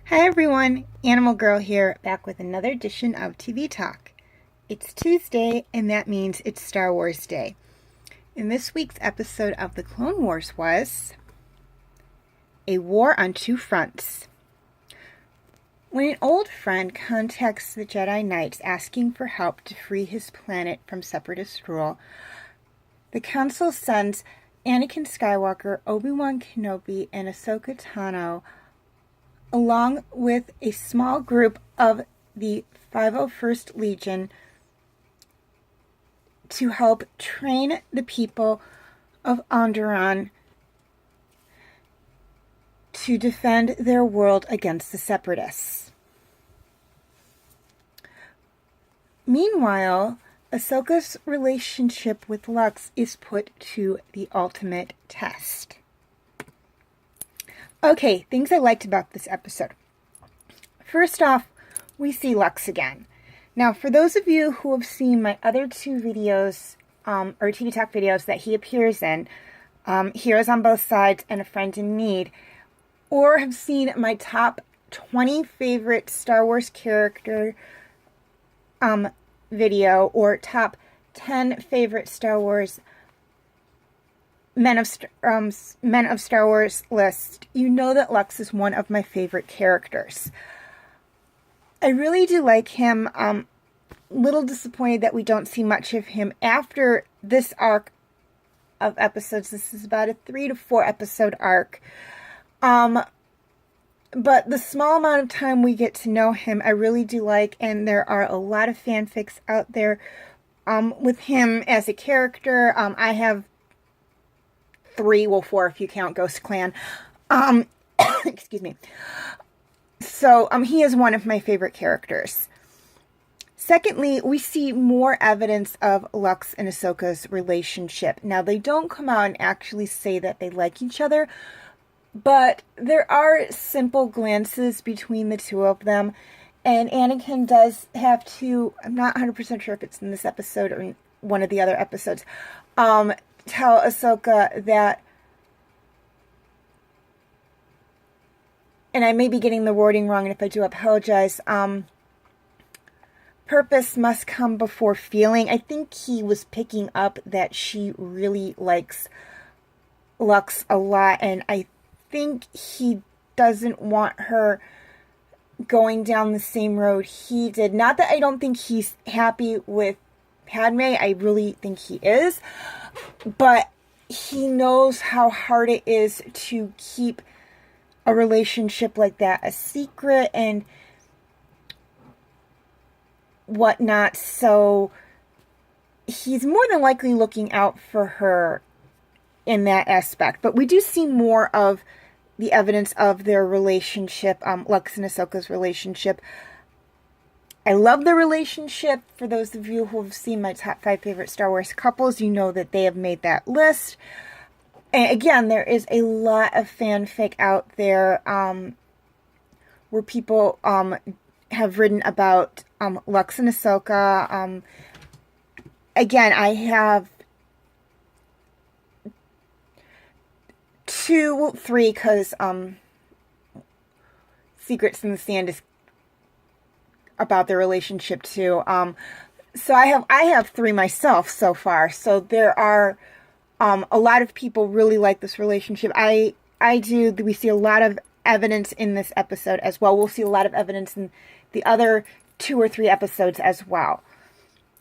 Hi everyone, Animal Girl here, back with another edition of TV Talk. It's Tuesday, and that means it's Star Wars Day. And this week's episode of The Clone Wars was A War on Two Fronts. When an old friend contacts the Jedi Knights asking for help to free his planet from Separatist rule, the Council sends Anakin Skywalker, Obi-Wan Kenobi, and Ahsoka Tano along with a small group of the 501st Legion to help train the people of Onderon to defend their world against the Separatists. Meanwhile, Ahsoka's relationship with Lux is put to the ultimate test. Okay, things I liked about this episode. First off, we see Lux again. Now, for those of you who have seen my other two videos, or TV Talk videos that he appears in, Heroes on Both Sides and A Friend in Need, or have seen my top 20 favorite Star Wars character video, or top 10 favorite Star Wars Men of Star Wars list, you know that Lux is one of my favorite characters. I really do like him. Little disappointed that we don't see much of him after this arc of episodes. This is about a 3 to 4 episode arc. But the small amount of time we get to know him, I really do like, and there are a lot of fanfics out there with him as a character. I have 4 if you count Ghost Clan. Excuse me. So, he is one of my favorite characters. Secondly, we see more evidence of Lux and Ahsoka's relationship. Now, they don't come out and actually say that they like each other, but there are simple glances between the two of them, and Anakin does have to, I'm not 100% sure if it's in this episode or in one of the other episodes, tell Ahsoka that, and I may be getting the wording wrong, and if I do, I apologize, purpose must come before feeling. I think he was picking up that she really likes Lux a lot, and I think he doesn't want her going down the same road he did. Not that I don't think he's happy with Padme, I really think he is, but he knows how hard it is to keep a relationship like that a secret and whatnot, so he's more than likely looking out for her in that aspect. But we do see more of the evidence of their relationship, Lux and Ahsoka's relationship. I love the relationship. For those of you who have seen my top 5 favorite Star Wars couples, you know that they have made that list. And again, there is a lot of fanfic out there where people have written about Lux and Ahsoka. Again, I have 3, because Secrets in the Sand is about their relationship too. So I have 3 myself so far. So there are a lot of people really like this relationship. I do. We see a lot of evidence in this episode as well. We'll see a lot of evidence in the other 2 or 3 episodes as well.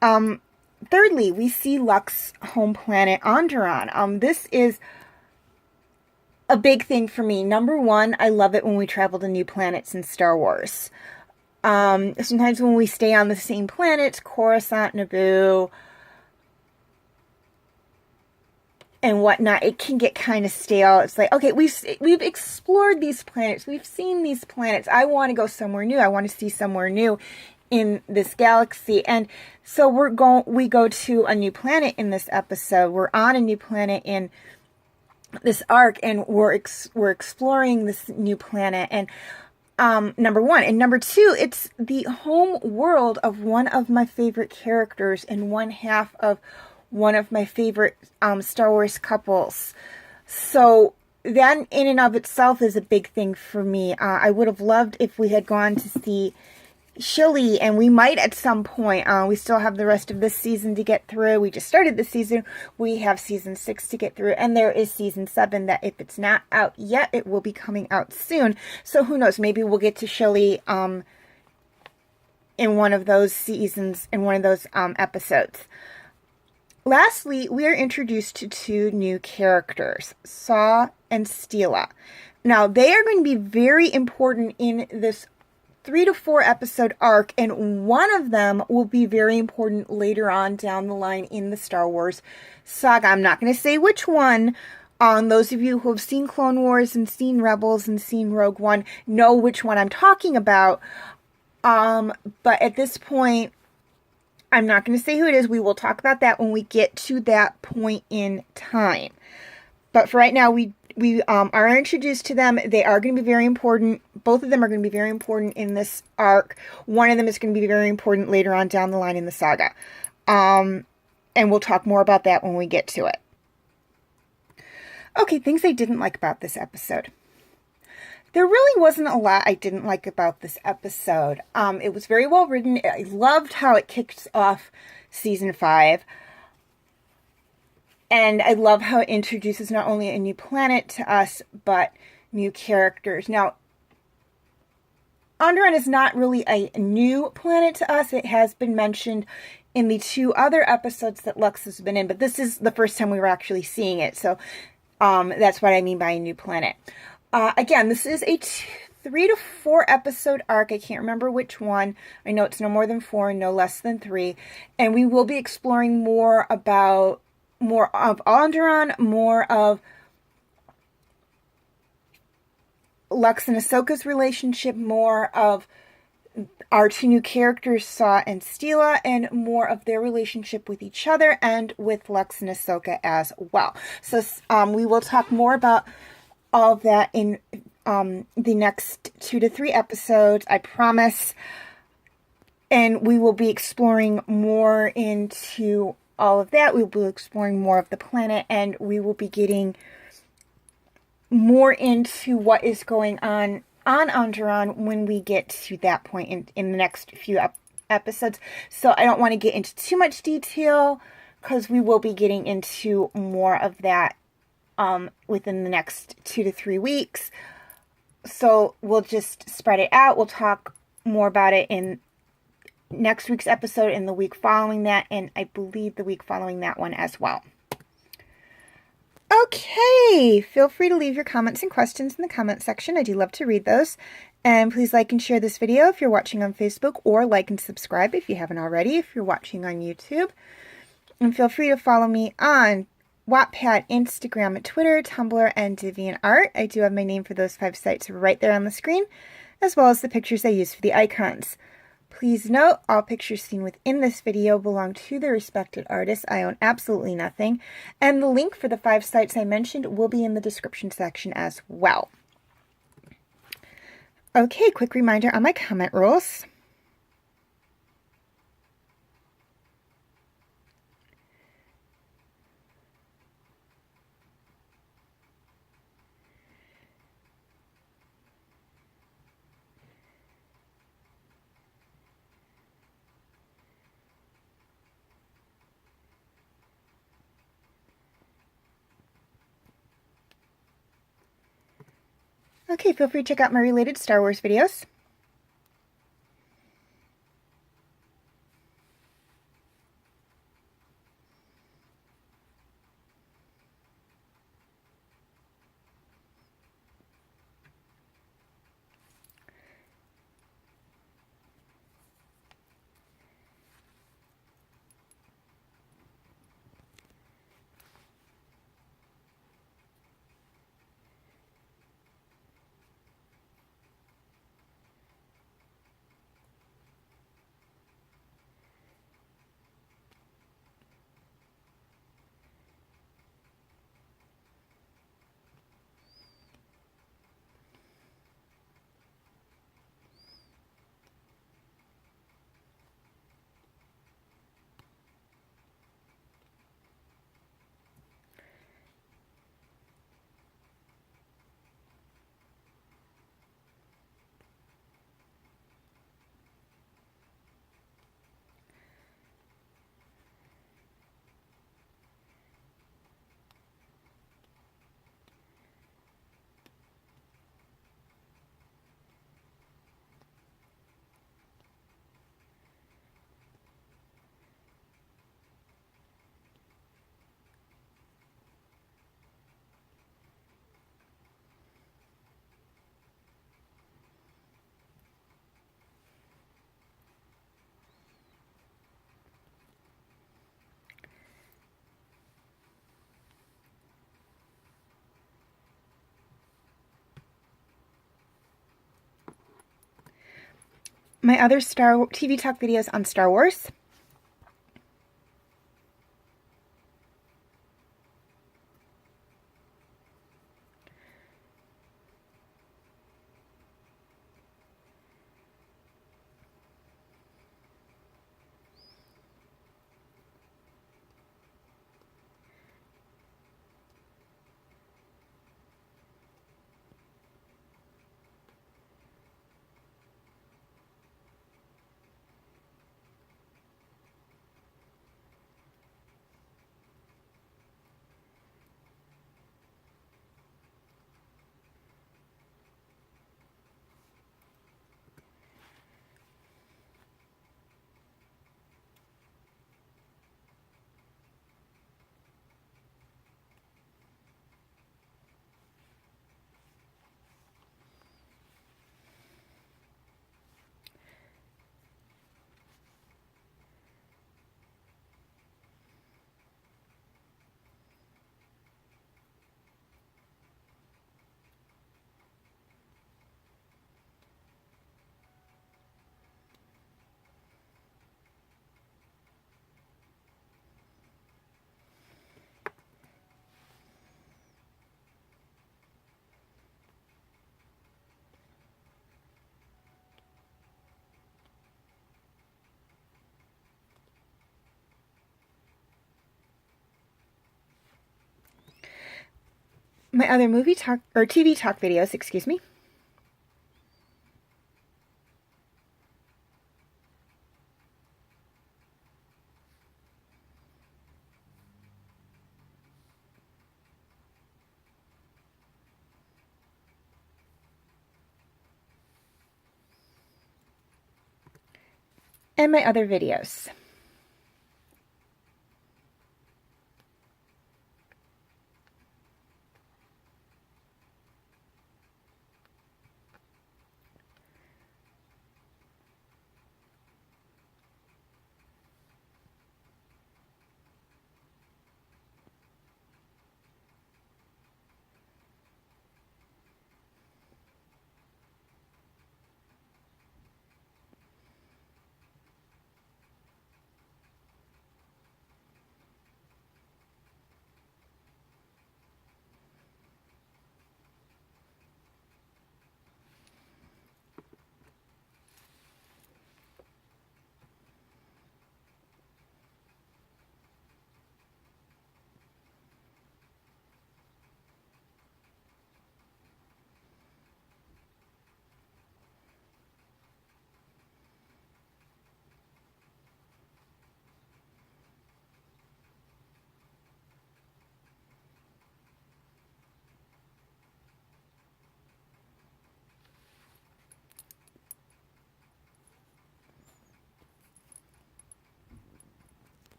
Thirdly, we see Lux's home planet, Onderon. This is a big thing for me. Number one, I love it when we travel to new planets in Star Wars. Sometimes when we stay on the same planets, Coruscant, Naboo, and whatnot, it can get kind of stale. It's like, okay, we've explored these planets, we've seen these planets. I want to go somewhere new. I want to see somewhere new in this galaxy. And so we go to a new planet in this episode. We're on a new planet in this arc, and we're exploring this new planet. And number one. And number two, it's the home world of one of my favorite characters and one half of one of my favorite Star Wars couples. So that in and of itself is a big thing for me. I would have loved if we had gone to see Shilly, and we might at some point. We still have the rest of this season to get through. We just started the season. We have season 6 to get through, and there is season 7 that, if it's not out yet, it will be coming out soon. So who knows? Maybe we'll get to Shilly in one of those seasons, in one of those episodes. Lastly, we are introduced to 2 new characters, Saw and Steela. Now, they are going to be very important in this 3 to 4 episode arc, and one of them will be very important later on down the line in the Star Wars saga. I'm not going to say which one. Those of you who have seen Clone Wars and seen Rebels and seen Rogue One know which one I'm talking about. But at this point, I'm not going to say who it is. We will talk about that when we get to that point in time. But for right now, we are introduced to them. They are going to be very important. Both of them are going to be very important in this arc. One of them is going to be very important later on down the line in the saga. And we'll talk more about that when we get to it. Okay, things I didn't like about this episode. There really wasn't a lot I didn't like about this episode. It was very well written. I loved how it kicks off season 5. And I love how it introduces not only a new planet to us, but new characters. Now, Onderon is not really a new planet to us. It has been mentioned in the 2 other episodes that Lux has been in, but this is the first time we were actually seeing it. So that's what I mean by a new planet. Again, this is a 3 to 4 episode arc. I can't remember which one. I know it's no more than 4 and no less than 3. And we will be exploring more of Onderon, more of Lux and Ahsoka's relationship, more of our 2 new characters, Saw and Steela, and more of their relationship with each other and with Lux and Ahsoka as well. So we will talk more about all of that in the next 2 to 3 episodes, I promise. And we will be exploring more into all of that. We will be exploring more of the planet, and we will be getting more into what is going on Onderon when we get to that point in the next few episodes. So I don't want to get into too much detail, because we will be getting into more of that within the next 2 to 3 weeks. So we'll just spread it out. We'll talk more about it in next week's episode and the week following that, and I believe the week following that one as well. Okay, feel free to leave your comments and questions in the comment section. I do love to read those. And please like and share this video if you're watching on Facebook, or like and subscribe if you haven't already if you're watching on YouTube. And feel free to follow me on Wattpad, Instagram, Twitter, Tumblr, and DeviantArt. I do have my name for those 5 sites right there on the screen, as well as the pictures I use for the icons. Please note, all pictures seen within this video belong to their respected artists. I own absolutely nothing. And the link for the 5 sites I mentioned will be in the description section as well. Okay, quick reminder on my comment rules. Okay, feel free to check out my related Star Wars videos. my other TV talk videos on Star Wars. My other movie talk or TV talk videos, excuse me. And my other videos.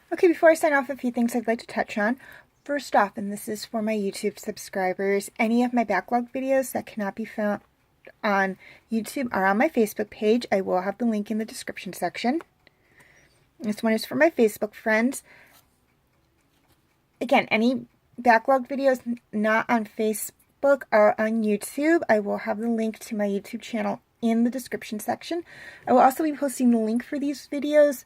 Okay, before I sign off, a few things I'd like to touch on. First off, and this is for my YouTube subscribers, any of my backlog videos that cannot be found on YouTube are on my Facebook page. I will have the link in the description section. This one is for my Facebook friends. Again, any backlog videos not on Facebook are on YouTube. I will have the link to my YouTube channel in the description section. I will also be posting the link for these videos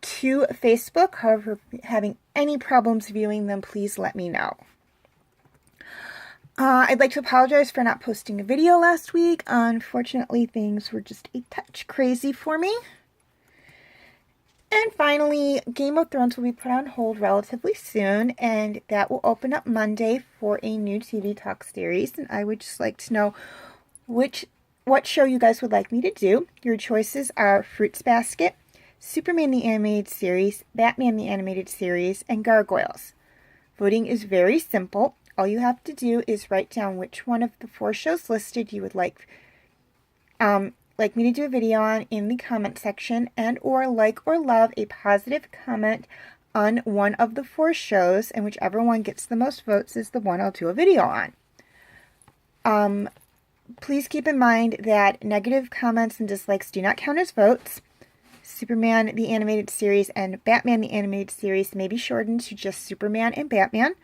to Facebook. However, having any problems viewing them, please let me know. I'd like to apologize for not posting a video last week. Unfortunately, things were just a touch crazy for me. And finally, Game of Thrones will be put on hold relatively soon, and that will open up Monday for a new TV talk series. And I would just like to know what show you guys would like me to do. Your choices are Fruits Basket, Superman the Animated Series, Batman the Animated Series, and Gargoyles. Voting is very simple. All you have to do is write down which one of the 4 shows listed you would like like me to do a video on in the comment section, and or like or love a positive comment on one of the 4 shows, and whichever one gets the most votes is the one I'll do a video on. Please keep in mind that negative comments and dislikes do not count as votes. Superman the Animated Series and Batman the Animated Series may be shortened to just Superman and Batman.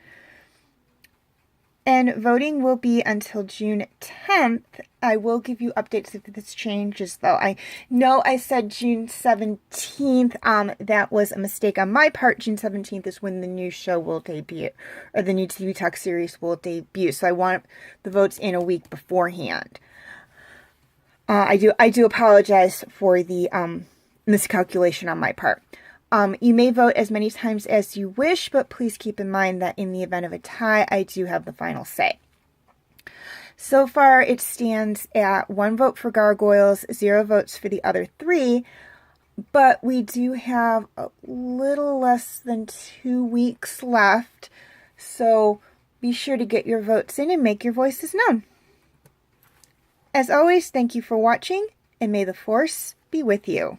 And voting will be until June 10th. I will give you updates if this changes, though. I know I said June 17th. That was a mistake on my part. June 17th is when the new show will debut, or the new TV Talk series will debut. So I want the votes in a week beforehand. I do apologize for the miscalculation on my part. You may vote as many times as you wish, but please keep in mind that in the event of a tie, I do have the final say. So far, it stands at 1 vote for Gargoyles, 0 votes for the other 3, but we do have a little less than 2 weeks left, so be sure to get your votes in and make your voices known. As always, thank you for watching, and may the Force be with you.